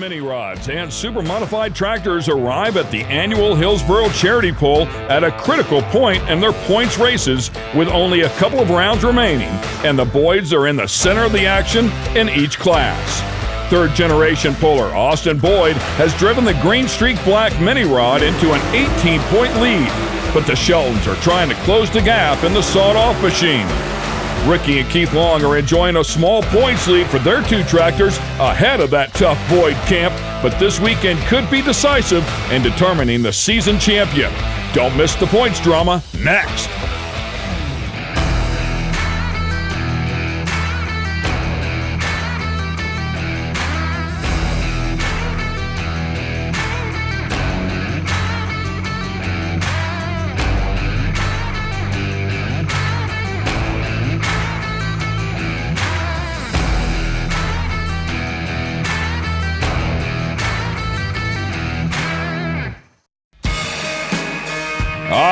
mini rods and super modified tractors arrive at the annual Hillsboro charity pull at a critical point in their points races with only a couple of rounds remaining, and the Boyds are in the center of the action in each class. Third-generation puller Austin Boyd has driven the Green Streak Black mini rod into an 18-point lead, but the Sheltons are trying to close the gap in the sawed-off machine. Ricky and Keith Long are enjoying a small points lead for their two tractors ahead of that tough Boyd camp, but this weekend could be decisive in determining the season champion. Don't miss the points drama next.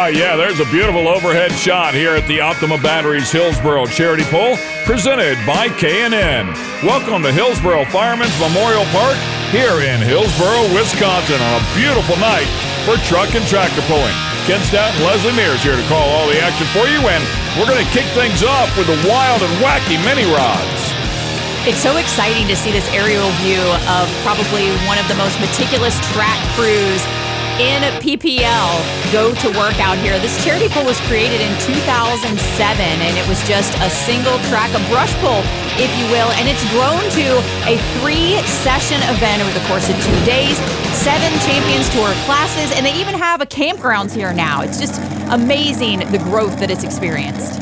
Yeah, there's a beautiful overhead shot here at the Optima Batteries Hillsboro Charity Pull, presented by K&N. Welcome to Hillsboro Fireman's Memorial Park here in Hillsboro, Wisconsin on a beautiful night for truck and tractor pulling. Ken Stout and Leslie Mears here to call all the action for you, and we're going to kick things off with the wild and wacky mini rods. It's so exciting to see this aerial view of probably one of the most meticulous track crews in PPL go to work out here. This charity pull was created in 2007, and it was just a single track, a brush pull, if you will, and it's grown to a 3-session event over the course of 2 days, 7 Champions Tour classes, and they even have a campgrounds here now. It's just amazing the growth that it's experienced.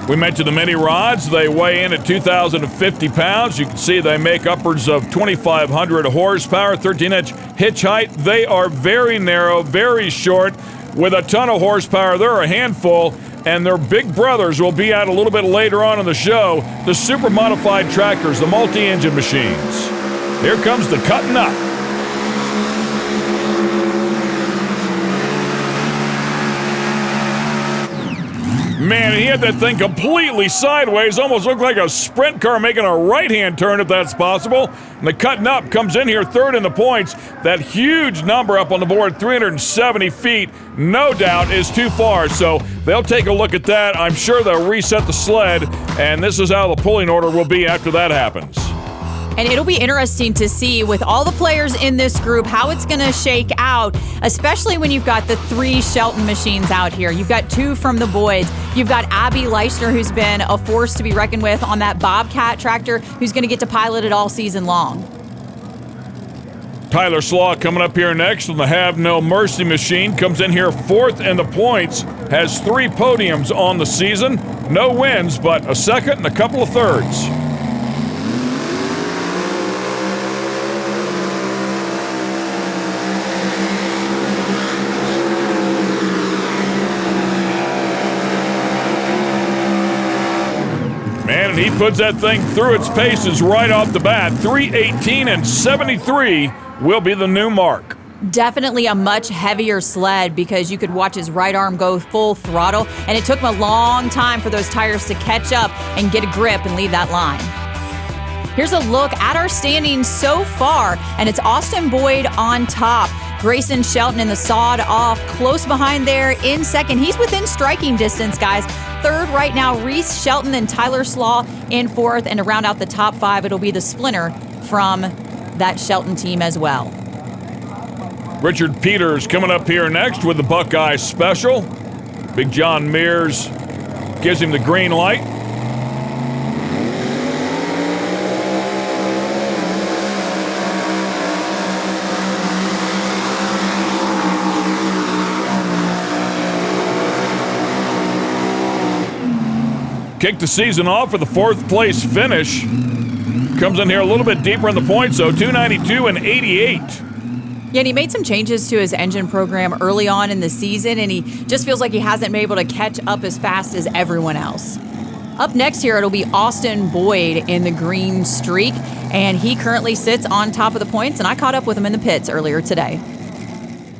We mentioned the mini rods. They weigh in at 2,050 pounds. You can see they make upwards of 2,500 horsepower, 13-inch hitch height. They are very narrow, very short, with a ton of horsepower. They're a handful, and their big brothers will be out a little bit later on in the show, the super modified tractors, the multi-engine machines. Here comes the cutting up. Man, he had that thing completely sideways, almost looked like a sprint car making a right-hand turn, if that's possible. And the cutting up comes in here third in the points. That huge number up on the board, 370 feet, no doubt is too far. So they'll take a look at that. I'm sure they'll reset the sled, and this is how the pulling order will be after that happens. And it'll be interesting to see with all the players in this group how it's going to shake out, especially when you've got the 3 Shelton machines out here. You've got 2 from the Boyds. You've got Abby Leishner, who's been a force to be reckoned with on that Bobcat tractor, who's going to get to pilot it all season long. Tyler Slaw coming up here next on the Have No Mercy machine. Comes in here 4th in the points. Has 3 podiums on the season. No wins, but a 2nd and a couple of 3rds. Man, and he puts that thing through its paces right off the bat. 3:18 and 73 will be the new mark. Definitely a much heavier sled because you could watch his right arm go full throttle, and it took him a long time for those tires to catch up and get a grip and leave that line. Here's a look at our standings so far, and it's Austin Boyd on top. Grayson Shelton in the sawed off, close behind there in second. He's within striking distance, guys. Third right now, Reese Shelton and Tyler Slaw in 4th. And to round out the top 5, it'll be the Splinter from that Shelton team as well. Richard Peters coming up here next with the Buckeye Special. Big John Mears gives him the green light. Kicked the season off with a 4th place finish. Comes in here a little bit deeper in the points, though, 292 and 88. Yeah, and he made some changes to his engine program early on in the season, and he just feels like he hasn't been able to catch up as fast as everyone else. Up next here, it'll be Austin Boyd in the green streak, and he currently sits on top of the points, and I caught up with him in the pits earlier today.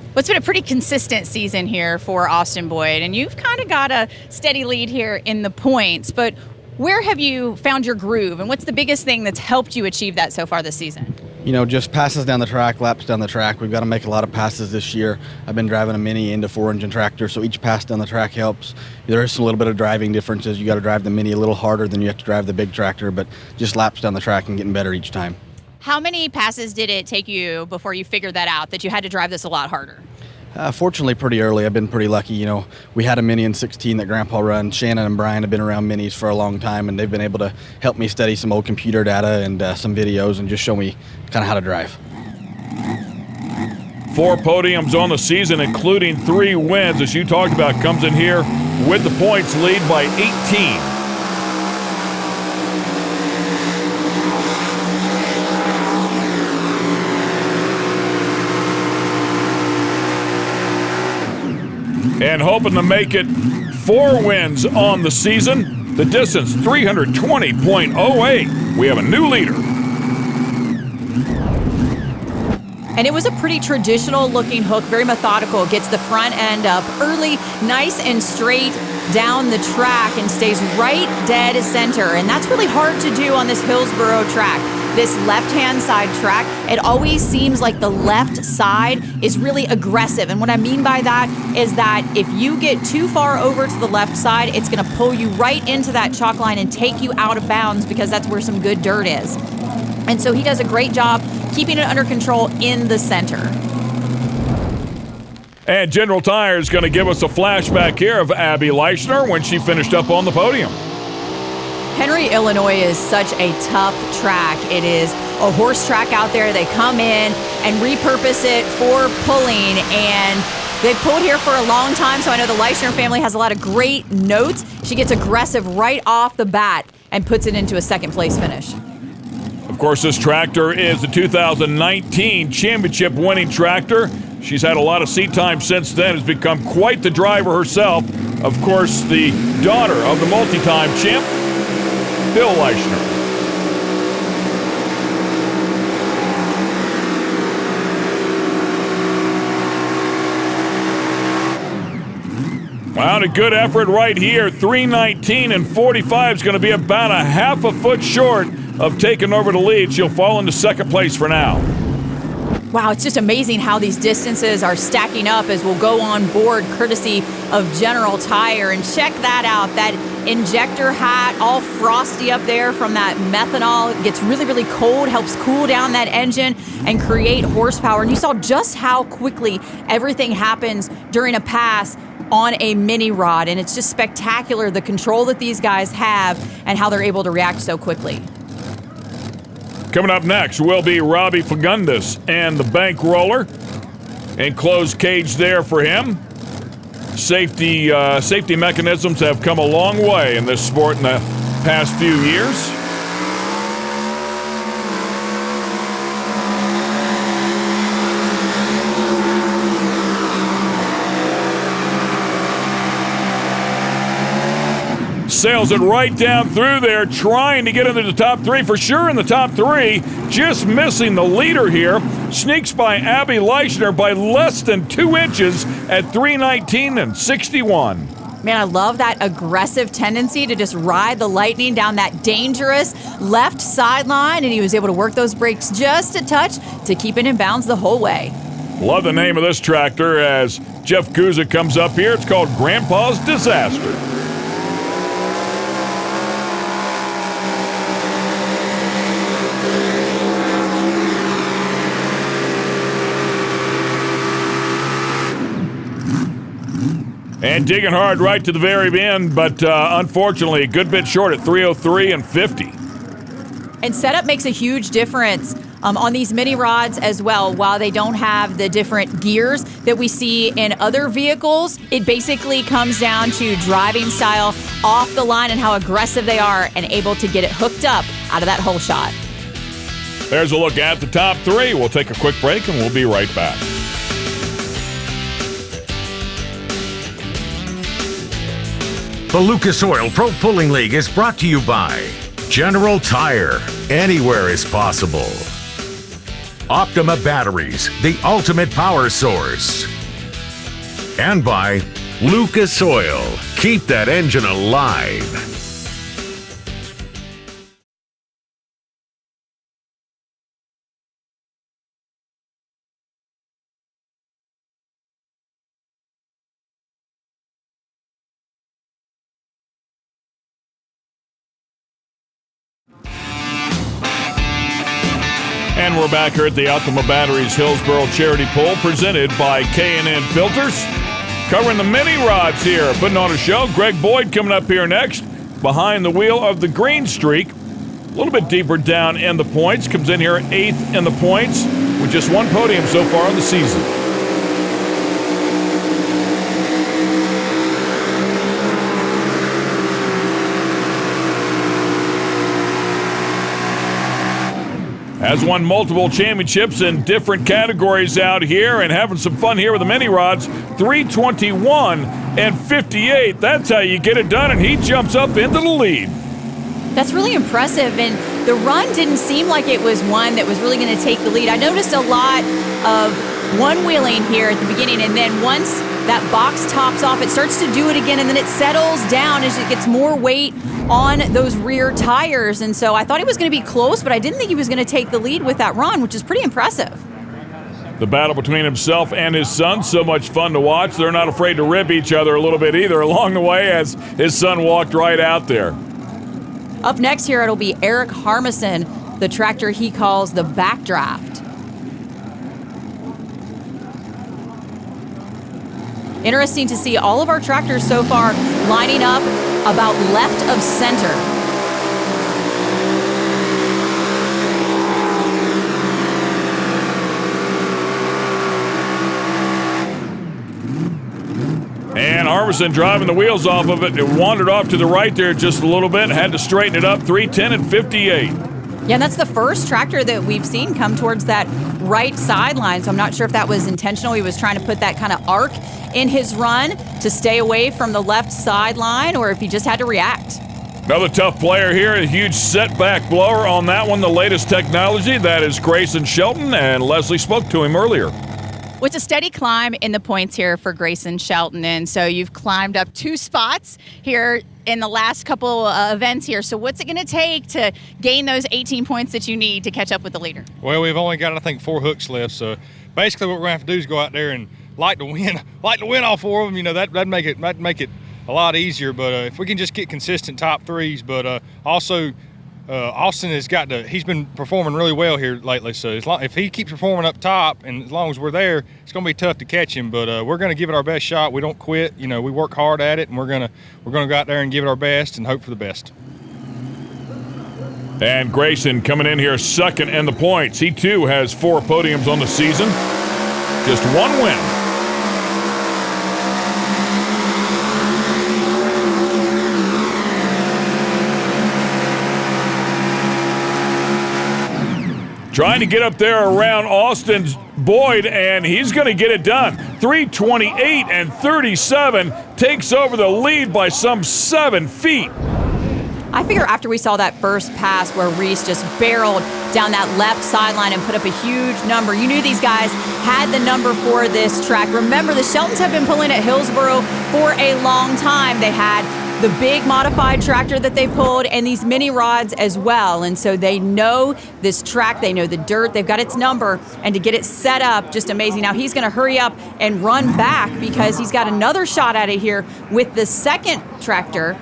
Well, it's been a pretty consistent season here for Austin Boyd, and you've kind of got a steady lead here in the points, but where have you found your groove, and what's the biggest thing that's helped you achieve that so far this season? Just passes down the track, laps down the track. We've got to make a lot of passes this year. I've been driving a Mini into 4-engine tractor, so each pass down the track helps. There is a little bit of driving differences. You got to drive the Mini a little harder than you have to drive the big tractor, but just laps down the track and getting better each time. How many passes did it take you before you figured that out, that you had to drive this a lot harder? Fortunately, pretty early. I've been pretty lucky. We had a Mini in 16 that Grandpa run. Shannon and Brian have been around Minis for a long time, and they've been able to help me study some old computer data and some videos and just show me kind of how to drive. 4 podiums on the season, including 3 wins, as you talked about, comes in here with the points lead by 18. And hoping to make it 4 wins on the season. The distance, 320.08. We have a new leader. And it was a pretty traditional looking hook, very methodical. Gets the front end up early, nice and straight down the track and stays right dead center. And that's really hard to do on this Hillsboro track. This left-hand side track, it always seems like the left side is really aggressive. And what I mean by that is that if you get too far over to the left side, it's going to pull you right into that chalk line and take you out of bounds because that's where some good dirt is. And so he does a great job keeping it under control in the center. And General Tire is going to give us a flashback here of Abby Leichner when she finished up on the podium. Henry, Illinois is such a tough track. It is a horse track out there. They come in and repurpose it for pulling, and they've pulled here for a long time, so I know the Leichner family has a lot of great notes. She gets aggressive right off the bat and puts it into a second-place finish. Of course, this tractor is the 2019 championship-winning tractor. She's had a lot of seat time since then, has become quite the driver herself. Of course, the daughter of the multi-time champ, Bill Leichner. Wow, a good effort right here. 3:19 and 45 is going to be about a half a foot short of taking over the lead. She'll fall into second place for now. Wow, it's just amazing how these distances are stacking up as we'll go on board courtesy of General Tire. And check that out, that injector hat all frosty up there from that methanol. It gets really, really cold, helps cool down that engine and create horsepower. And you saw just how quickly everything happens during a pass on a mini rod. And it's just spectacular, the control that these guys have and how they're able to react so quickly. Coming up next will be Robbie Fagundes and the bank roller. Enclosed cage there for him. Safety mechanisms have come a long way in this sport in the past few years. Sails it right down through there, trying to get into the top 3. For sure in the top 3, just missing the leader here. Sneaks by Abby Leichner by less than 2 inches at 3:19 and 61. Man, I love that aggressive tendency to just ride the lightning down that dangerous left sideline, and he was able to work those brakes just a touch to keep it in bounds the whole way. Love the name of this tractor as Jeff Guzik comes up here. It's called Grandpa's Disaster. And digging hard right to the very end, but unfortunately a good bit short at 3:03 and 50. And setup makes a huge difference on these mini rods as well. While they don't have the different gears that we see in other vehicles, it basically comes down to driving style off the line and how aggressive they are and able to get it hooked up out of that hole shot. There's a look at the top 3. We'll take a quick break and we'll be right back. The Lucas Oil Pro Pulling League is brought to you by General Tire. Anywhere is possible. Optima Batteries, the ultimate power source. And by Lucas Oil. Keep that engine alive. And we're back here at the Optima Batteries Hillsboro Charity Poll presented by K&N Filters. Covering the mini rods here, putting on a show. Greg Boyd coming up here next, behind the wheel of the green streak. A little bit deeper down in the points. Comes in here 8th in the points with just one podium so far in the season. Has won multiple championships in different categories out here and having some fun here with the mini rods. 321 and 58. That's how you get it done, and he jumps up into the lead. That's really impressive, and the run didn't seem like it was one that was really going to take the lead. I noticed a lot of one-wheeling here at the beginning, and then once that box tops off, it starts to do it again, and then it settles down as it gets more weight on those rear tires. And so I thought he was going to be close, but I didn't think he was going to take the lead with that run, which is pretty impressive. The battle between himself and his son, so much fun to watch. They're not afraid to rib each other a little bit either along the way as his son walked right out there. Up next here, it'll be Eric Harmison, the tractor he calls the Backdraft. Interesting to see all of our tractors so far lining up about left of center. And Harmison driving the wheels off of it. It wandered off to the right there just a little bit. Had to straighten it up. 310 and 58. Yeah, and that's the first tractor that we've seen come towards that right sideline. So I'm not sure if that was intentional. He was trying to put that kind of arc in his run to stay away from the left sideline, or if he just had to react. Another tough player here, a huge setback blower on that one, the latest technology. That is Grayson Shelton, and Leslie spoke to him earlier. Well, it's a steady climb in the points here for Grayson Shelton, and so you've climbed up 2 spots here in the last couple events here. So what's it going to take to gain those 18 points that you need to catch up with the leader? Well, we've only got, I think, 4 hooks left, so basically what we're going to have to do is go out there and light the win off 4 of them. You know, that'd make it a lot easier, but if we can just get consistent top 3s, but also Austin he's been performing really well here lately, so if he keeps performing up top, and as long as we're there, it's going to be tough to catch him, but we're going to give it our best shot. We don't quit. You know, we work hard at it, and we're going to go out there and give it our best and hope for the best. And Grayson coming in here second in the points. He too has 4 podiums on the season. Just 1 win. Trying to get up there around Austin Boyd, and he's going to get it done. 328 and 37 takes over the lead by some 7 feet. I figure after we saw that first pass where Reese just barreled down that left sideline and put up a huge number, you knew these guys had the number for this track. Remember, the Sheltons have been pulling at Hillsboro for a long time. They had the big modified tractor that they pulled and these mini rods as well. And so they know this track, they know the dirt, they've got its number, and to get it set up, just amazing. Now he's gonna hurry up and run back because he's got another shot at it here with the second tractor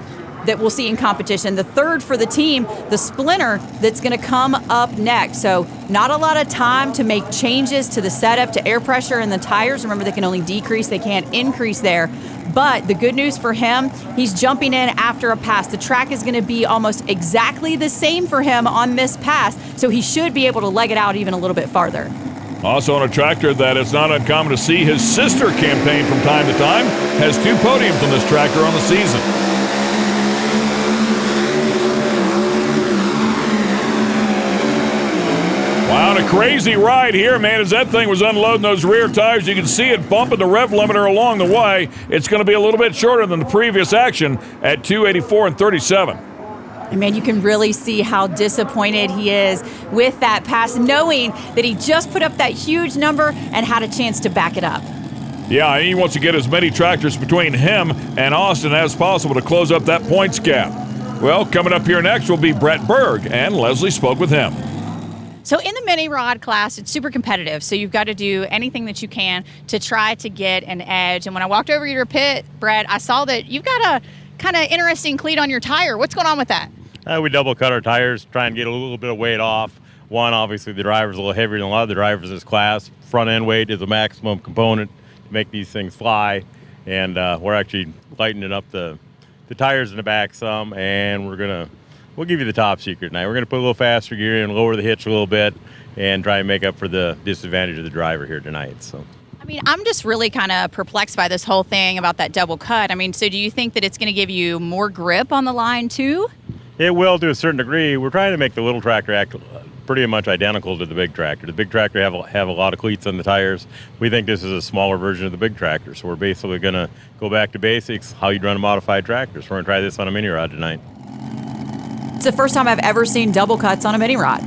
that we'll see in competition, the third for the team, the Splinter, that's going to come up next. So not a lot of time to make changes to the setup, to air pressure in the tires. Remember, they can only decrease, they can't increase there. But the good news for him, he's jumping in after a pass. The track is going to be almost exactly the same for him on this pass, so he should be able to leg it out even a little bit farther. Also on a tractor that it's not uncommon to see his sister campaign from time to time, has 2 podiums on this tractor on the season. Wow, and a crazy ride here, man, as that thing was unloading those rear tires. You can see it bumping the rev limiter along the way. It's going to be a little bit shorter than the previous action at 284 and 37. And man, you can really see how disappointed he is with that pass, knowing that he just put up that huge number and had a chance to back it up. Yeah, he wants to get as many tractors between him and Austin as possible to close up that points gap. Well, coming up here next will be Brett Berg, and Leslie spoke with him. So in the mini rod class, it's super competitive. So you've got to do anything that you can to try to get an edge. And when I walked over to your pit, Brett, I saw that you've got a kind of interesting cleat on your tire. What's going on with that? We double cut our tires, try and get a little bit of weight off. One, obviously the driver's a little heavier than a lot of the drivers in this class. Front end weight is a maximum component to make these things fly, and we're actually lightening up the tires in the back some, and we'll give you the top secret tonight. We're going to put a little faster gear in, lower the hitch a little bit, and try and make up for the disadvantage of the driver here tonight. So. I mean, I'm just really kind of perplexed by this whole thing about that double cut. I mean, so do you think that it's going to give you more grip on the line too? It will to a certain degree. We're trying to make the little tractor act pretty much identical to the big tractor. The big tractor have a lot of cleats on the tires. We think this is a smaller version of the big tractor, so we're basically going to go back to basics, how you'd run a modified tractor. So we're going to try this on a mini rod tonight. It's the first time I've ever seen double cuts on a mini rod.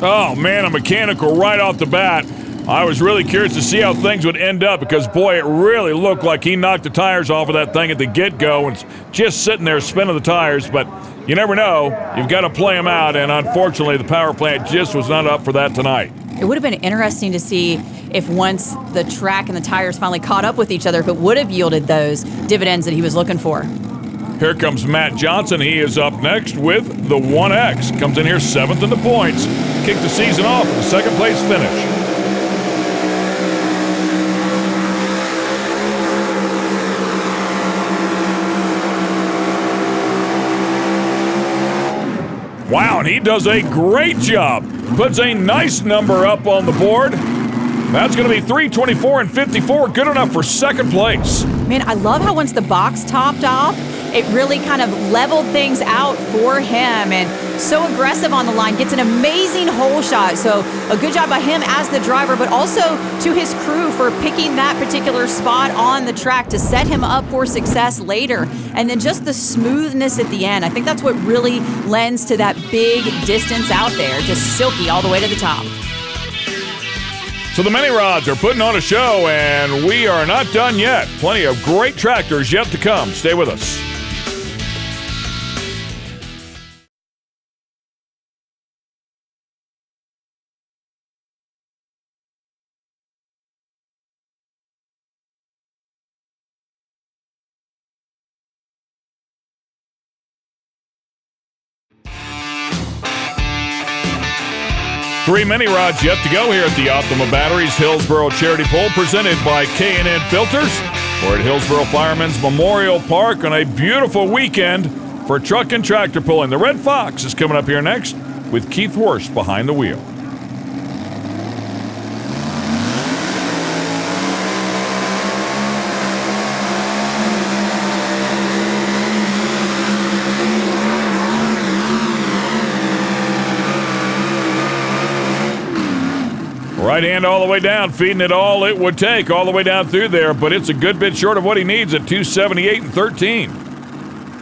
Oh, man, a mechanical right off the bat. I was really curious to see how things would end up because, boy, it really looked like he knocked the tires off of that thing at the get-go and just sitting there spinning the tires. But you never know. You've got to play them out, and unfortunately, the power plant just was not up for that tonight. It would have been interesting to see if once the track and the tires finally caught up with each other, if it would have yielded those dividends that he was looking for. Here comes Matt Johnson. He is up next with the 1X. Comes in here 7th in the points. Kicked the season off with a second-place finish. Wow, and he does a great job. Puts a nice number up on the board. That's going to be 3:24 and 54, good enough for second place. Man, I love how once the box topped off, it really kind of leveled things out for him, and so aggressive on the line, gets an amazing hole shot. So a good job by him as the driver, but also to his crew for picking that particular spot on the track to set him up for success later. And then just the smoothness at the end. I think that's what really lends to that big distance out there, just silky all the way to the top. So the mini rods are putting on a show, and we are not done yet. Plenty of great tractors yet to come. Stay with us. Three mini rods yet to go here at the Optima Batteries Hillsboro Charity Poll, presented by K&N Filters. We're at Hillsboro Firemen's Memorial Park on a beautiful weekend for truck and tractor pulling. The Red Fox is coming up here next with Keith Worst behind the wheel. Right hand all the way down, feeding it all it would take all the way down through there, but it's a good bit short of what he needs at 278 and 13.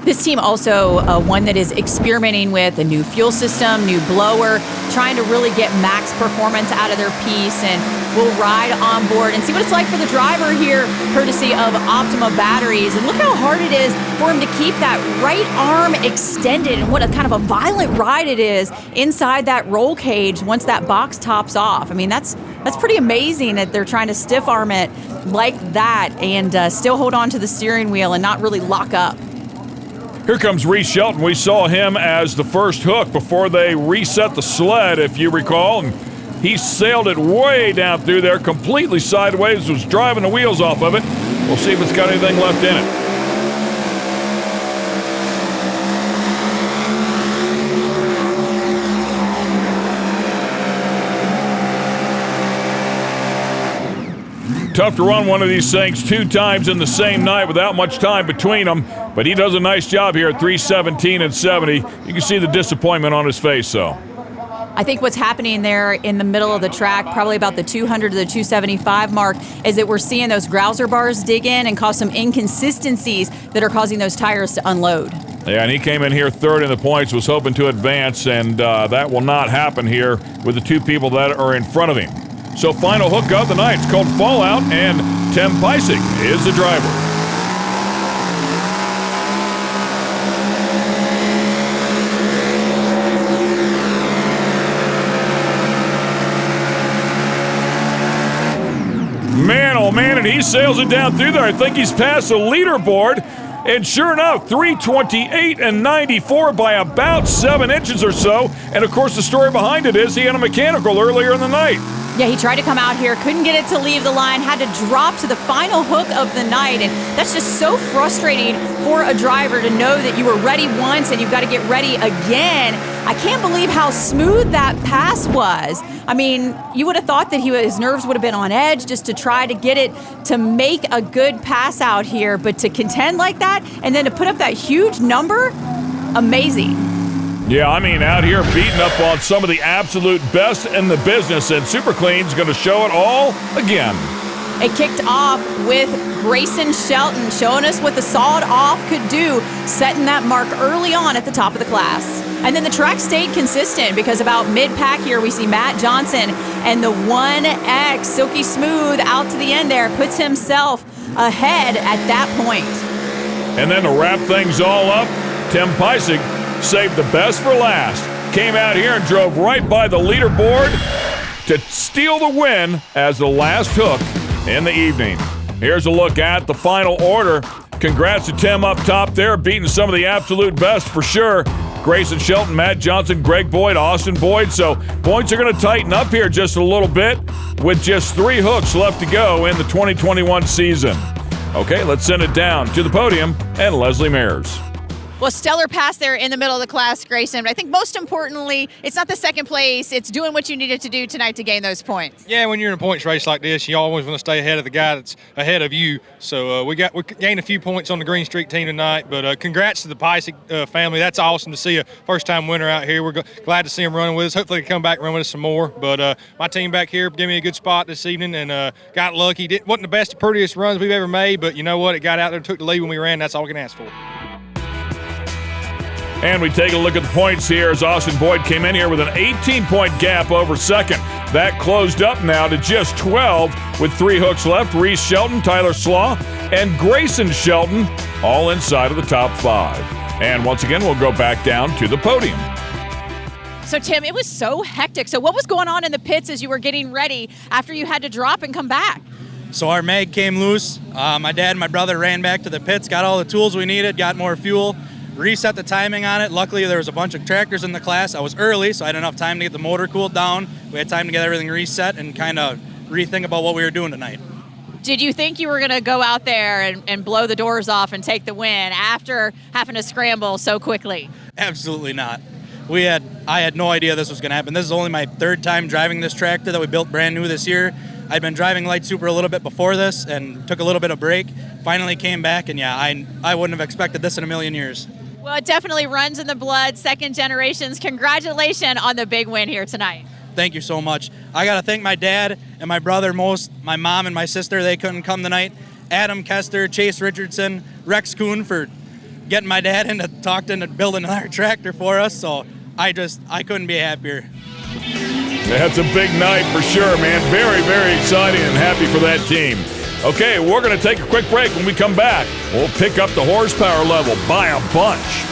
This team also one that is experimenting with a new fuel system, new blower, trying to really get max performance out of their piece, and we'll ride on board and see what it's like for the driver here, courtesy of Optima Batteries. And look how hard it is for him to keep that right arm extended, and what a kind of a violent ride it is inside that roll cage once that box tops off. I mean, that's pretty amazing that they're trying to stiff arm it like that and still hold on to the steering wheel and not really lock up. Here comes Reese Shelton. We saw him as the first hook before they reset the sled, if you recall. And he sailed it way down through there, completely sideways, was driving the wheels off of it. We'll see if it's got anything left in it. Tough to run one of these things two times in the same night without much time between them, but he does a nice job here at 3:17 and 70. You can see the disappointment on his face, though. I think what's happening there in the middle of the track, probably about the 200 to the 275 mark, is that we're seeing those grouser bars dig in and cause some inconsistencies that are causing those tires to unload. Yeah, and he came in here third in the points, was hoping to advance, and that will not happen here with the two people that are in front of him. So final hook of the night, it's called Fallout, and Tim Pisick is the driver. Man, oh man, and he sails it down through there. I think he's past the leaderboard. And sure enough, 3:28 and 94 by about 7 inches or so. And of course, the story behind it is he had a mechanical earlier in the night. Yeah, he tried to come out here, couldn't get it to leave the line, had to drop to the final hook of the night. And that's just so frustrating for a driver to know that you were ready once and you've got to get ready again. I can't believe how smooth that pass was. I mean, you would have thought that his nerves would have been on edge just to try to get it to make a good pass out here. But to contend like that and then to put up that huge number, amazing. Yeah, I mean, out here beating up on some of the absolute best in the business, and Super Clean's going to show it all again. It kicked off with Grayson Shelton showing us what the solid off could do, setting that mark early on at the top of the class. And then the track stayed consistent because about mid-pack here we see Matt Johnson and the 1X Silky Smooth out to the end there puts himself ahead at that point. And then to wrap things all up, Tim Peisig saved the best for last. Came out here and drove right by the leaderboard to steal the win as the last hook in the evening. Here's a look at the final order. Congrats to Tim up top there, beating some of the absolute best for sure. Grayson Shelton, Matt Johnson, Greg Boyd, Austin Boyd. So points are going to tighten up here just a little bit with just 3 hooks left to go in the 2021 season. Okay, let's send it down to the podium and Leslie Mears. Well, stellar pass there in the middle of the class, Grayson. But I think most importantly, it's not the second place. It's doing what you needed to do tonight to gain those points. Yeah, when you're in a points race like this, you always want to stay ahead of the guy that's ahead of you. So we gained a few points on the Green Streak team tonight. But congrats to the Peisig family. That's awesome to see a first-time winner out here. We're glad to see him running with us. Hopefully, he can come back and run with us some more. But my team back here gave me a good spot this evening and got lucky. Wasn't the best, prettiest runs we've ever made, but you know what? It got out there, took the lead when we ran. That's all we can ask for. And we take a look at the points here as Austin Boyd came in here with an 18-point gap over second. That closed up now to just 12 with 3 hooks left. Reese Shelton, Tyler Slaw, and Grayson Shelton all inside of the top 5. And once again, we'll go back down to the podium. So, Tim, it was so hectic. So what was going on in the pits as you were getting ready after you had to drop and come back? So our mag came loose. My dad and my brother ran back to the pits, got all the tools we needed, got more fuel, reset the timing on it. Luckily, there was a bunch of tractors in the class. I was early, so I had enough time to get the motor cooled down. We had time to get everything reset and kind of rethink about what we were doing tonight. Did you think you were going to go out there and blow the doors off and take the win after having to scramble so quickly? Absolutely not. I had no idea this was going to happen. This is only my 3rd time driving this tractor that we built brand new this year. I'd been driving Light Super a little bit before this and took a little bit of break. Finally came back, and yeah, I wouldn't have expected this in a million years. Well, it definitely runs in the blood. Second generations. Congratulations on the big win here tonight. Thank you so much. I got to thank my dad and my brother most, my mom and my sister. They couldn't come tonight. Adam Kester, Chase Richardson, Rex Kuhn for getting my dad talked into building another tractor for us. So I couldn't be happier. That's a big night for sure, man. Very, very exciting and happy for that team. Okay, we're going to take a quick break. When we come back, we'll pick up the horsepower level by a bunch.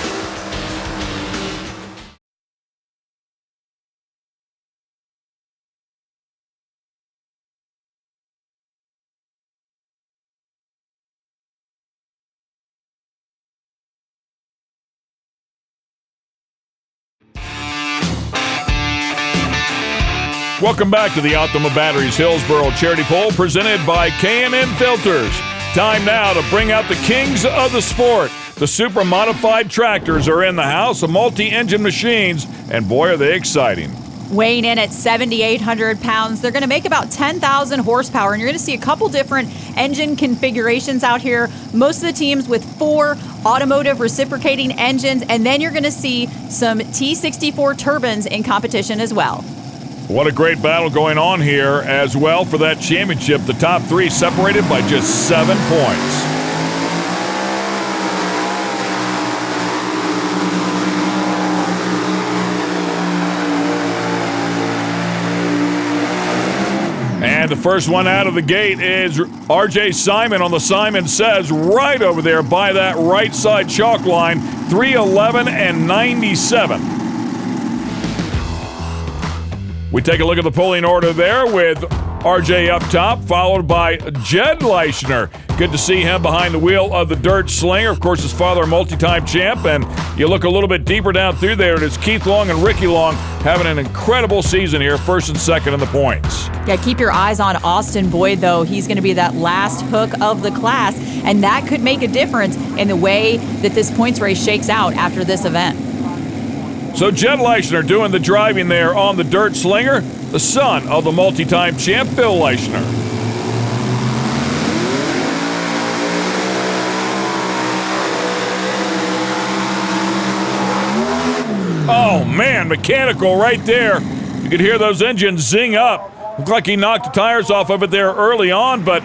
Welcome back to the Optima Batteries Hillsboro Charity Poll presented by K&N Filters. Time now to bring out the kings of the sport. The super modified tractors are in the house, the multi-engine machines, and boy are they exciting. Weighing in at 7,800 pounds, they're going to make about 10,000 horsepower, and you're going to see a couple different engine configurations out here. Most of the teams with 4 automotive reciprocating engines, and then you're going to see some T64 turbines in competition as well. What a great battle going on here as well for that championship. The top 3 separated by just 7 points. And the first one out of the gate is RJ Simon on the Simon Says right over there by that right side chalk line, 3:11 and 97. We take a look at the polling order there with RJ up top, followed by Jed Leishner. Good to see him behind the wheel of the Dirt Slinger. Of course, his father, a multi-time champ. And you look a little bit deeper down through there, and it's Keith Long and Ricky Long having an incredible season here, first and second in the points. Yeah, keep your eyes on Austin Boyd, though. He's going to be that last hook of the class, and that could make a difference in the way that this points race shakes out after this event. So Jed Leishner doing the driving there on the Dirt Slinger, the son of the multi-time champ, Bill Leishner. Oh, man, mechanical right there. You could hear those engines zing up. Looked like he knocked the tires off of it there early on, but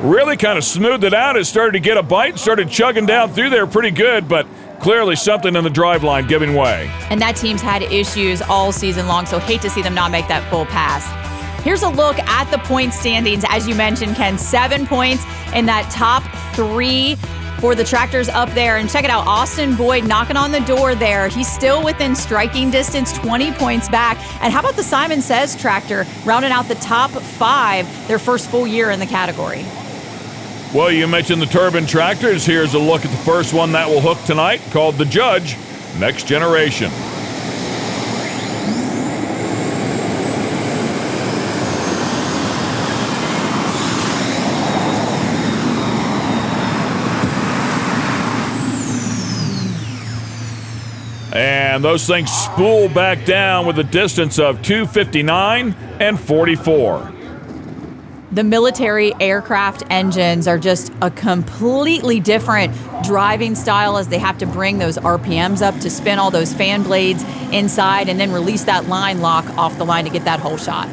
really kind of smoothed it out. It started to get a bite, started chugging down through there pretty good, but clearly something in the driveline giving way. And that team's had issues all season long, so hate to see them not make that full pass. Here's a look at the point standings. As you mentioned, Ken, 7 points in that top 3 for the tractors up there. And check it out, Austin Boyd knocking on the door there. He's still within striking distance, 20 points back. And how about the Simon Says tractor rounding out the top 5, their first full year in the category? Well, you mentioned the Turbine Tractors. Here's a look at the first one that will hook tonight, called the Judge, Next Generation. And those things spool back down with a distance of 259 and 44. The military aircraft engines are just a completely different driving style, as they have to bring those RPMs up to spin all those fan blades inside and then release that line lock off the line to get that whole shot.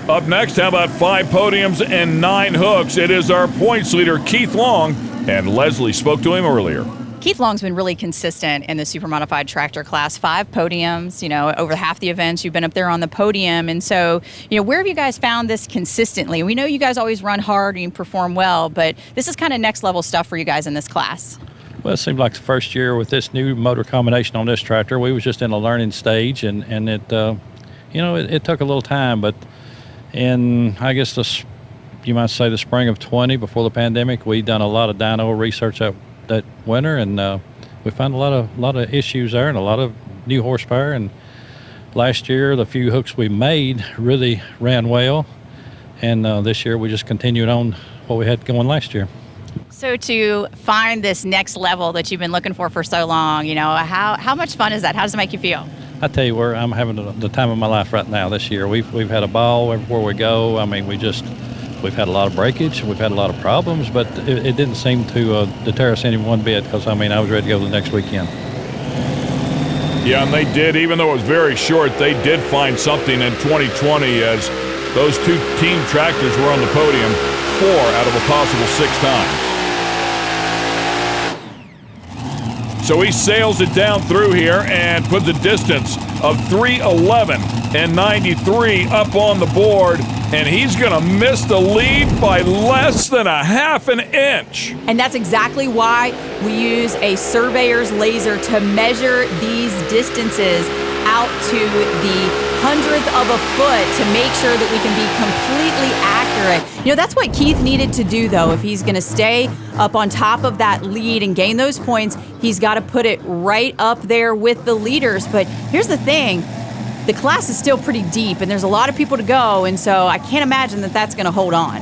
Up next, how about 5 podiums and 9 hooks? It is our points leader, Keith Long, and Leslie spoke to him earlier. Keith Long's been really consistent in the super modified tractor class. 5 podiums, over half the events you've been up there on the podium. And so, where have you guys found this consistently? We know you guys always run hard and you perform well, but this is kind of next level stuff for you guys in this class. Well, it seemed like the first year with this new motor combination on this tractor, we was just in a learning stage, and it, it took a little time, but in, I guess, you might say the spring of 20, before the pandemic, we done a lot of dyno research that winter, and we found a lot of issues there and a lot of new horsepower. And last year, the few hooks we made really ran well, and this year we just continued on what we had going last year. So to find this next level that you've been looking for so long, how much fun is that? How does it make you feel? I tell you, I'm having the time of my life right now this year. We've had a ball everywhere we go. I mean, we've had a lot of breakage, we've had a lot of problems, but it didn't seem to deter us any one bit, because, I was ready to go the next weekend. Yeah, and they did, even though it was very short, they did find something in 2020, as those 2 team tractors were on the podium 4 out of a possible 6 times. So he sails it down through here and puts a distance of 311 and 93 up on the board. And he's going to miss the lead by less than a half an inch. And that's exactly why we use a surveyor's laser to measure these distances out to the 100th of a foot to make sure that we can be completely accurate. That's what Keith needed to do, though. If he's going to stay up on top of that lead and gain those points, he's got to put it right up there with the leaders. But here's the thing. The class is still pretty deep, and there's a lot of people to go, and so I can't imagine that that's going to hold on.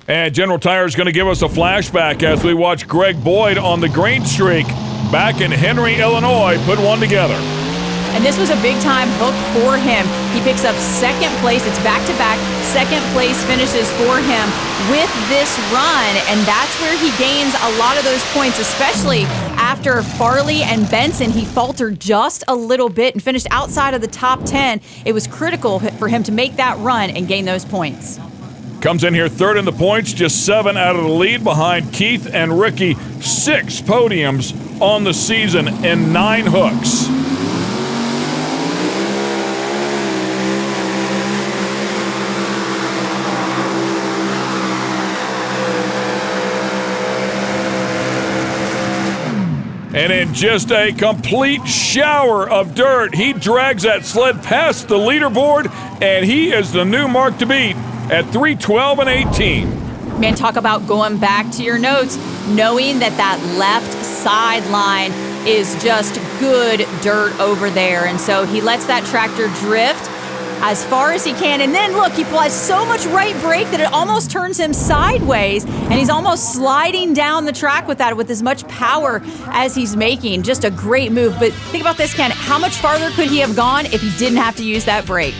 And General Tire is going to give us a flashback as we watch Greg Boyd on the green streak back in Henry, Illinois, put one together. And this was a big-time hook for him. He picks up 2nd place. It's back-to-back 2nd place finishes for him with this run, and that's where he gains a lot of those points, especially after Farley and Benson. He faltered just a little bit and finished outside of the top 10. It was critical for him to make that run and gain those points. Comes in here 3rd in the points, just 7 out of the lead behind Keith and Ricky. 6 podiums on the season and 9 hooks. And in just a complete shower of dirt, he drags that sled past the leaderboard, and he is the new mark to beat at 3:12 and 18. Man, talk about going back to your notes, knowing that that left sideline is just good dirt over there. And so he lets that tractor drift as far as he can. And then, look, he applies so much right brake that it almost turns him sideways. And he's almost sliding down the track with that, with as much power as he's making. Just a great move. But think about this, Ken. How much farther could he have gone if he didn't have to use that brake?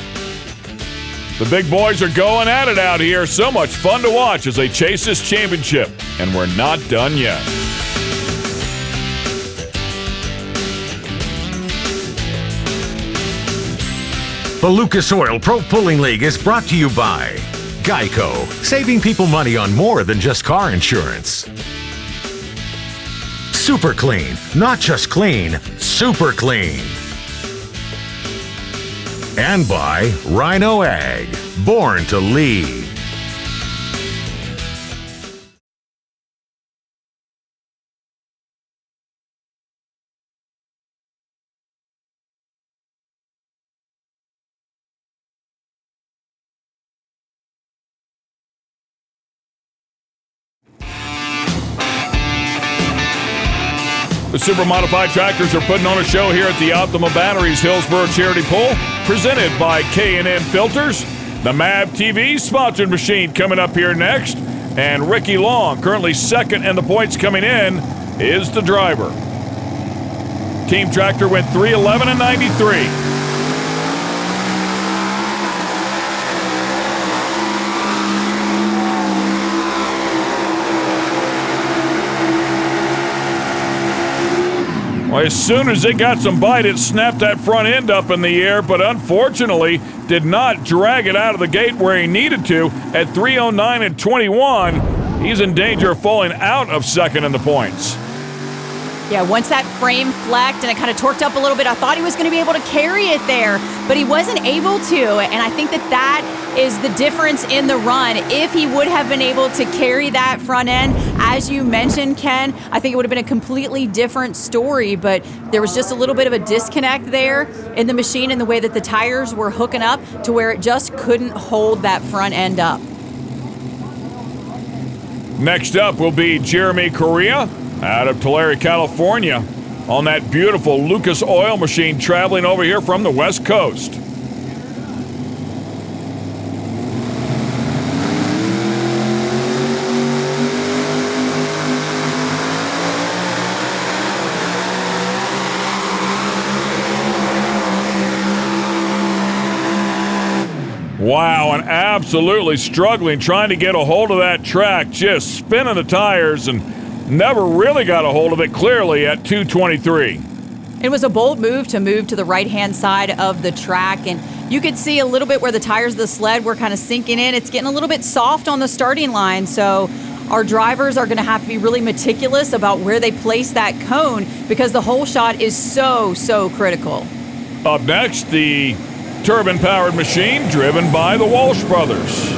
The big boys are going at it out here. So much fun to watch as they chase this championship. And we're not done yet. The Lucas Oil Pro Pulling League is brought to you by Geico, saving people money on more than just car insurance. Super Clean, not just clean, super clean. And by Rhino Ag, born to lead. The Super Modified Tractors are putting on a show here at the Optima Batteries Hillsboro Charity Pull, presented by K&N Filters. The MAV TV sponsored machine coming up here next. And Ricky Long, currently second, and the points coming in, is the driver. Team Tractor went 3:11 and 93. Well, as soon as it got some bite, it snapped that front end up in the air, but unfortunately did not drag it out of the gate where he needed to. At 3:09 and 21, he's in danger of falling out of second in the points. Yeah, once that frame flecked and it kind of torqued up a little bit, I thought he was going to be able to carry it there, but he wasn't able to. And I think that that is the difference in the run. If he would have been able to carry that front end, as you mentioned, Ken, I think it would have been a completely different story. But there was just a little bit of a disconnect there in the machine and the way that the tires were hooking up to where it just couldn't hold that front end up. Next up will be Jeremy Correa out of Tulare, California, on that beautiful Lucas Oil machine traveling over here from the West Coast. Wow, and absolutely struggling, trying to get a hold of that track, just spinning the tires and never really got a hold of it clearly at 2:23. It was a bold move to the right-hand side of the track, and you could see a little bit where the tires of the sled were kind of sinking in. It's getting a little bit soft on the starting line, so our drivers are going to have to be really meticulous about where they place that cone because the hole shot is so critical. Up next, the turbine-powered machine driven by the Walsh brothers.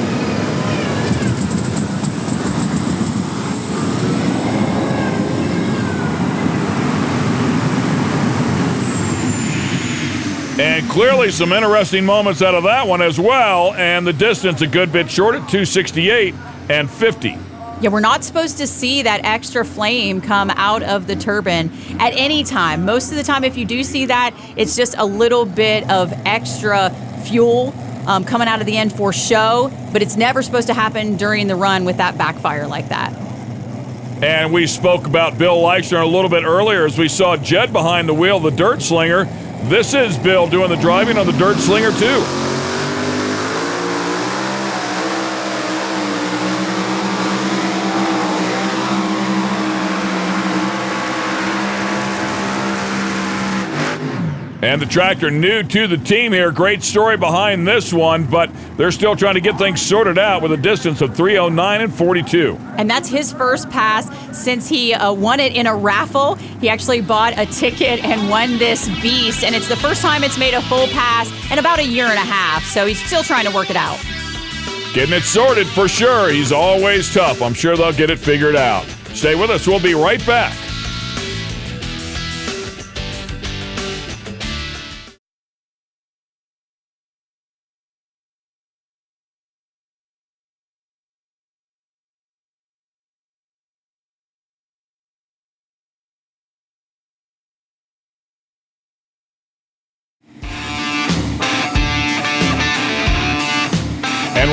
And clearly some interesting moments out of that one as well, and the distance a good bit short at 268 and 50. Yeah, we're not supposed to see that extra flame come out of the turbine at any time. Most of the time, if you do see that, it's just a little bit of extra fuel coming out of the end for show, but it's never supposed to happen during the run with that backfire like that. And we spoke about Bill Leichner a little bit earlier as we saw Jed behind the wheel, the dirt slinger. This is Bill doing the driving on the dirt slinger too. And the tractor new to the team here. Great story behind this one, but they're still trying to get things sorted out with a distance of 3:09 and 42. And that's his first pass since he won it in a raffle. He actually bought a ticket and won this beast, and it's the first time it's made a full pass in about a year and a half, so he's still trying to work it out. Getting it sorted for sure. He's always tough. I'm sure they'll get it figured out. Stay with us. We'll be right back.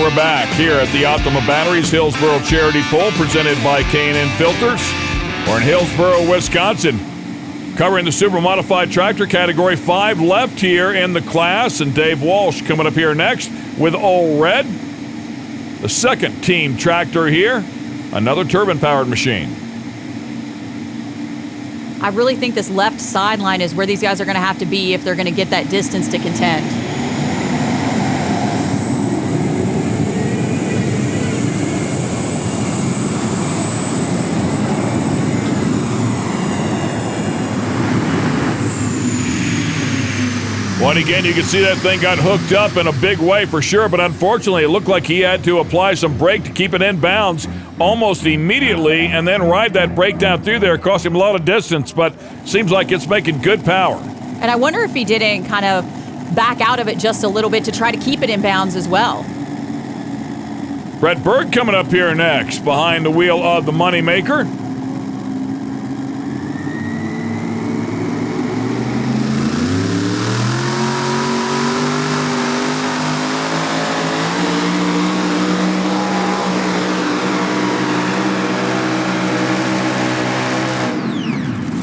we're back here at the Optima Batteries Hillsboro Charity Poll presented by K&N Filters. We're in Hillsboro, Wisconsin, covering the Super Modified Tractor category. 5 left here in the class, and Dave Walsh coming up here next with Ole Red. The second team tractor here, another turbine-powered machine. I really think this left sideline is where these guys are going to have to be if they're going to get that distance to contend. Well, again, you can see that thing got hooked up in a big way for sure, but unfortunately it looked like he had to apply some brake to keep it in bounds almost immediately and then ride that brake down through there. Cost him a lot of distance, but seems like it's making good power. And I wonder if he didn't kind of back out of it just a little bit to try to keep it in bounds as well. Brett Berg coming up here next behind the wheel of the Moneymaker.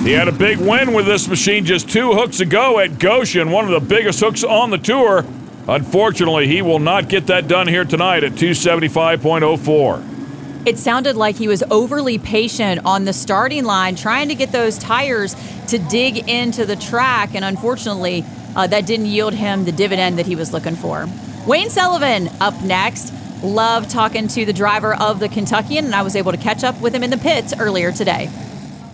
He had a big win with this machine just 2 hooks ago at Goshen, one of the biggest hooks on the tour. Unfortunately, he will not get that done here tonight at 275.04. It sounded like he was overly patient on the starting line, trying to get those tires to dig into the track, and unfortunately, that didn't yield him the dividend that he was looking for. Wayne Sullivan up next. Love talking to the driver of the Kentuckian, and I was able to catch up with him in the pits earlier today.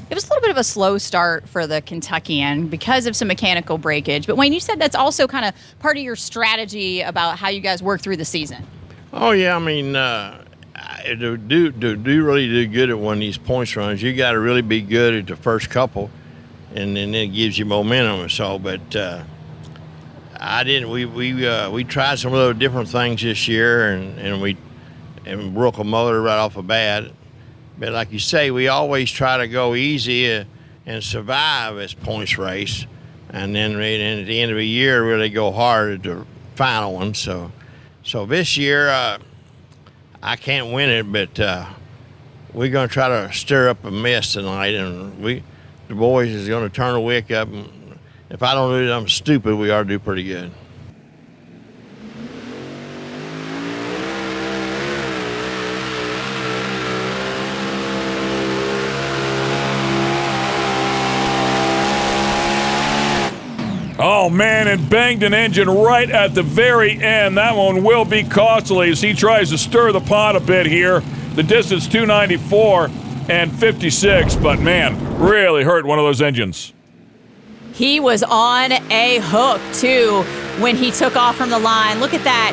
It was a little bit of a slow start for the Kentuckian because of some mechanical breakage. But Wayne, you said that's also kind of part of your strategy about how you guys work through the season. Oh, yeah. I mean, to really do good at one of these points runs, you got to really be good at the first couple, and then it gives you momentum. So, but I didn't. We tried some other different things this year, and we broke a motor right off the bat. But like you say, we always try to go easy and survive this points race, and then at the end of the year really go hard at the final one. So this year I can't win it, but we're going to try to stir up a mess tonight, and the boys is going to turn the wick up. And if I don't do something stupid, we ought to do pretty good. Oh, man, and banged an engine right at the very end. That one will be costly as he tries to stir the pot a bit here. The distance 294 and 56, but man, really hurt one of those engines. He was on a hook, too, when he took off from the line. Look at that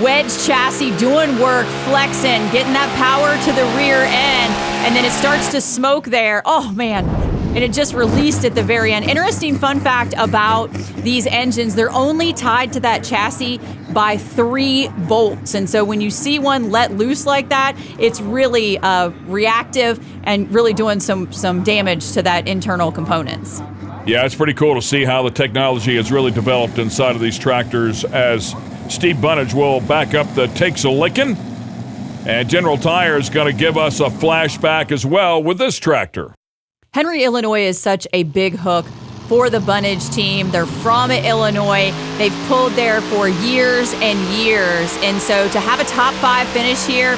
wedge chassis doing work, flexing, getting that power to the rear end, and then it starts to smoke there. Oh, man. And it just released at the very end. Interesting fun fact about these engines, they're only tied to that chassis by 3 bolts. And so when you see one let loose like that, it's really reactive and really doing some damage to that internal components. Yeah, it's pretty cool to see how the technology has really developed inside of these tractors as Steve Bunnage will back up the Takes a Lickin'. And General Tire is going to give us a flashback as well with this tractor. Henry, Illinois is such a big hook for the Bunnage team. They're from Illinois. They've pulled there for years and years. And so to have a top 5 finish here,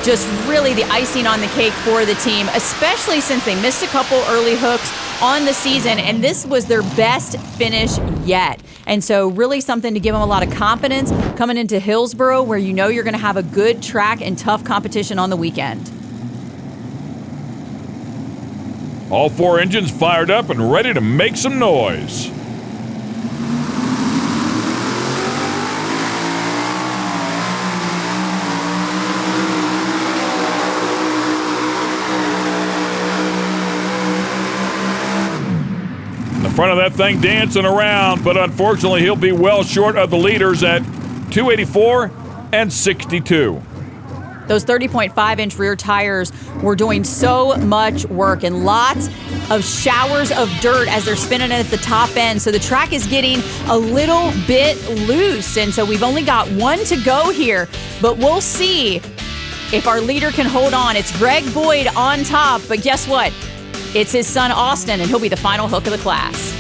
just really the icing on the cake for the team, especially since they missed a couple early hooks on the season, and this was their best finish yet. And so really something to give them a lot of confidence coming into Hillsboro, where you know you're going to have a good track and tough competition on the weekend. All 4 engines fired up and ready to make some noise. The front of that thing dancing around, but unfortunately he'll be well short of the leaders at 284 and 62. Those 30.5-inch rear tires were doing so much work and lots of showers of dirt as they're spinning it at the top end. So the track is getting a little bit loose. And so we've only got one to go here, but we'll see if our leader can hold on. It's Greg Boyd on top, but guess what? It's his son, Austin, and he'll be the final hook of the class.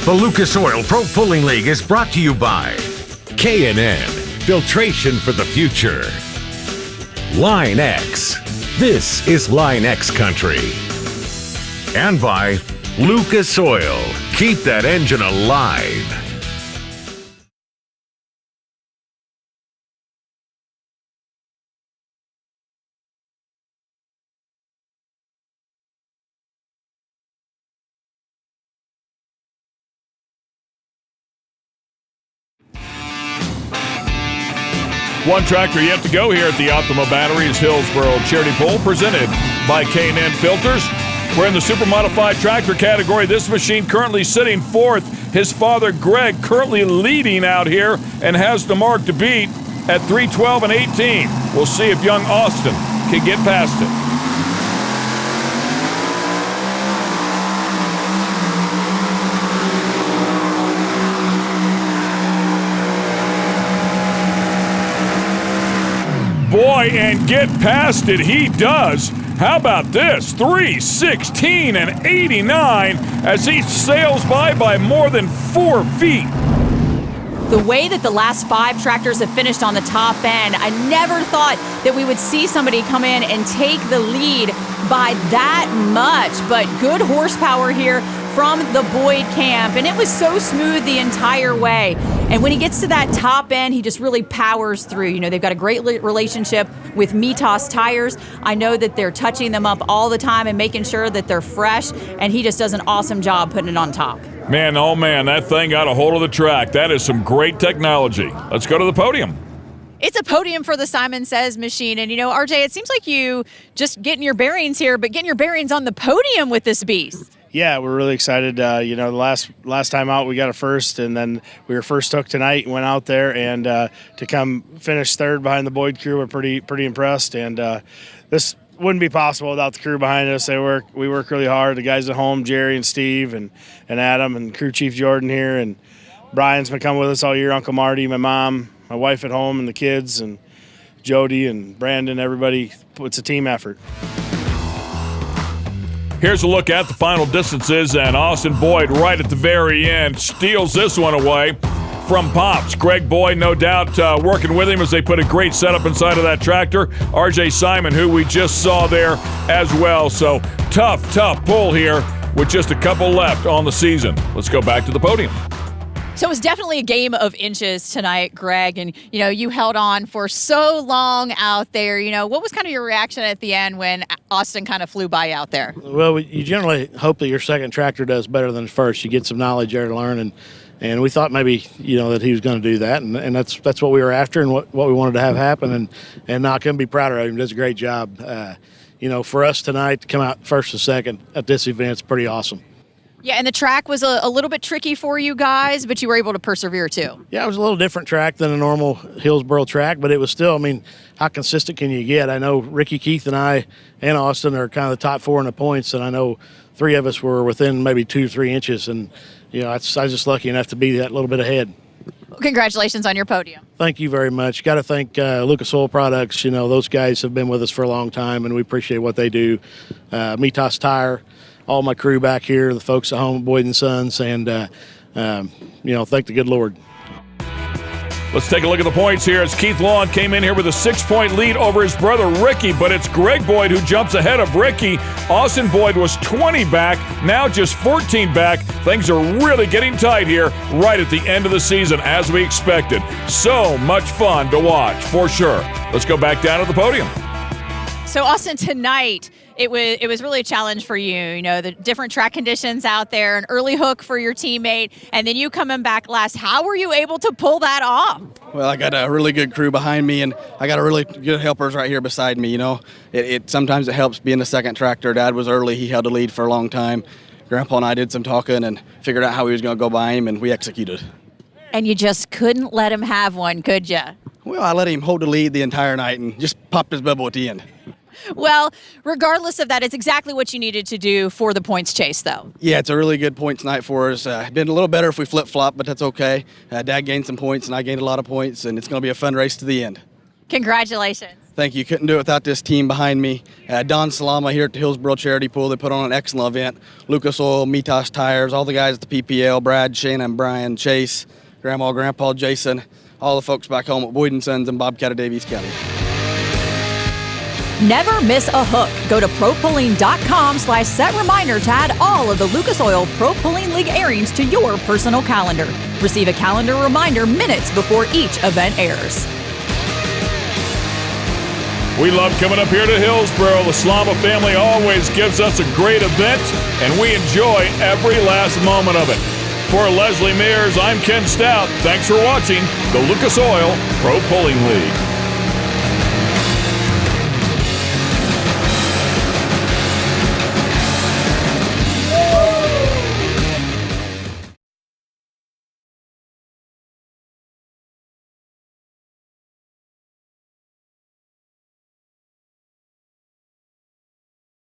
The Lucas Oil Pro Pulling League is brought to you by K&N, filtration for the future. Line X, this is Line X country. And by Lucas Oil, keep that engine alive. One tractor yet to go here at the Optima Batteries Hillsboro Charity Pull, presented by K&N Filters. We're in the super modified tractor category. This machine currently sitting fourth. His father, Greg, currently leading out here and has the mark to beat at 3:12 and 18. We'll see if young Austin can get past it. Boy, and get past it, he does. How about this? 3:16 and 89 as he sails by more than 4 feet. The way that the last 5 tractors have finished on the top end, I never thought that we would see somebody come in and take the lead by that much. But good horsepower here from the Boyd camp, and it was so smooth the entire way. And when he gets to that top end, he just really powers through. You know, they've got a great relationship with Methodical tires. I know that they're touching them up all the time and making sure that they're fresh, and he just does an awesome job putting it on top. Man, oh man, that thing got a hold of the track. That is some great technology. Let's go to the podium. It's a podium for the Simon Says machine. And, you know, RJ, it seems like you just getting your bearings here, but getting your bearings on the podium with this beast. Yeah, we're really excited. You know, the last time out we got a first, and then we were first hook tonight. Went out there, and to come finish third behind the Boyd crew, we're pretty impressed. And this wouldn't be possible without the crew behind us. We work really hard. The guys at home, Jerry and Steve and Adam, and crew chief Jordan here, and Brian's been coming with us all year. Uncle Marty, my mom, my wife at home, and the kids, and Jody and Brandon. Everybody. It's a team effort. Here's a look at the final distances, and Austin Boyd right at the very end steals this one away from Pops. Greg Boyd, no doubt, working with him as they put a great setup inside of that tractor. RJ Simon, who we just saw there as well. So tough pull here with just a couple left on the season. Let's go back to the podium. So it was definitely a game of inches tonight, Greg. And, you know, you held on for so long out there. You know, what was kind of your reaction at the end when Austin kind of flew by out there? Well, you generally hope that your second tractor does better than the first. You get some knowledge there to learn. And we thought maybe, you know, that he was going to do that. And that's what we were after and what we wanted to have happen. And I couldn't be prouder of him. He does a great job. You know, for us tonight to come out first and second at this event is pretty awesome. Yeah, and the track was a little bit tricky for you guys, but you were able to persevere too. Yeah, it was a little different track than a normal Hillsboro track, but it was still, I mean, how consistent can you get? I know Ricky, Keith, and I and Austin are kind of the top 4 in the points, and I know 3 of us were within maybe 2 or 3 inches, and, you know, I was just lucky enough to be that little bit ahead. Well, congratulations on your podium. Thank you very much. Got to thank Lucas Oil Products. You know, those guys have been with us for a long time, and we appreciate what they do. Methodical Tire, all my crew back here, the folks at home, Boyd and Sons, and, you know, thank the good Lord. Let's take a look at the points here as Keith Lawn came in here with a 6-point lead over his brother Ricky, but it's Greg Boyd who jumps ahead of Ricky. Austin Boyd was 20 back, now just 14 back. Things are really getting tight here right at the end of the season as we expected. So much fun to watch for sure. Let's go back down to the podium. So Austin, tonight, it was really a challenge for you. You know, the different track conditions out there, an early hook for your teammate, and then you coming back last. How were you able to pull that off? Well, I got a really good crew behind me, and I got a really good helpers right here beside me. You know, sometimes it helps being the second tractor. Dad was early; he held the lead for a long time. Grandpa and I did some talking and figured out how he was going to go by him, and we executed. And you just couldn't let him have one, could you? Well, I let him hold the lead the entire night and just popped his bubble at the end. Well, regardless of that, it's exactly what you needed to do for the points chase, though. Yeah, it's a really good points night for us. Been a little better if we flip-flop, but that's okay. Dad gained some points, and I gained a lot of points, and it's going to be a fun race to the end. Congratulations. Thank you. Couldn't do it without this team behind me. Don Salama here at the Hillsboro Charity Pool. They put on an excellent event. Lucas Oil, Mitas Tires, all the guys at the PPL, Brad, Shana, Brian, Chase, Grandma, Grandpa, Jason, all the folks back home at Boyd & Sons and Bobcat of Davies County. Never miss a hook. Go to propylene.com/set reminder to add all of the Lucas Oil Pro Pulling League airings to your personal calendar. Receive a calendar reminder minutes before each event airs. We love coming up here to Hillsboro. The Slama family always gives us a great event, and we enjoy every last moment of it. For Leslie Mears, I'm Ken Stout. Thanks for watching the Lucas Oil Pro Pulling League.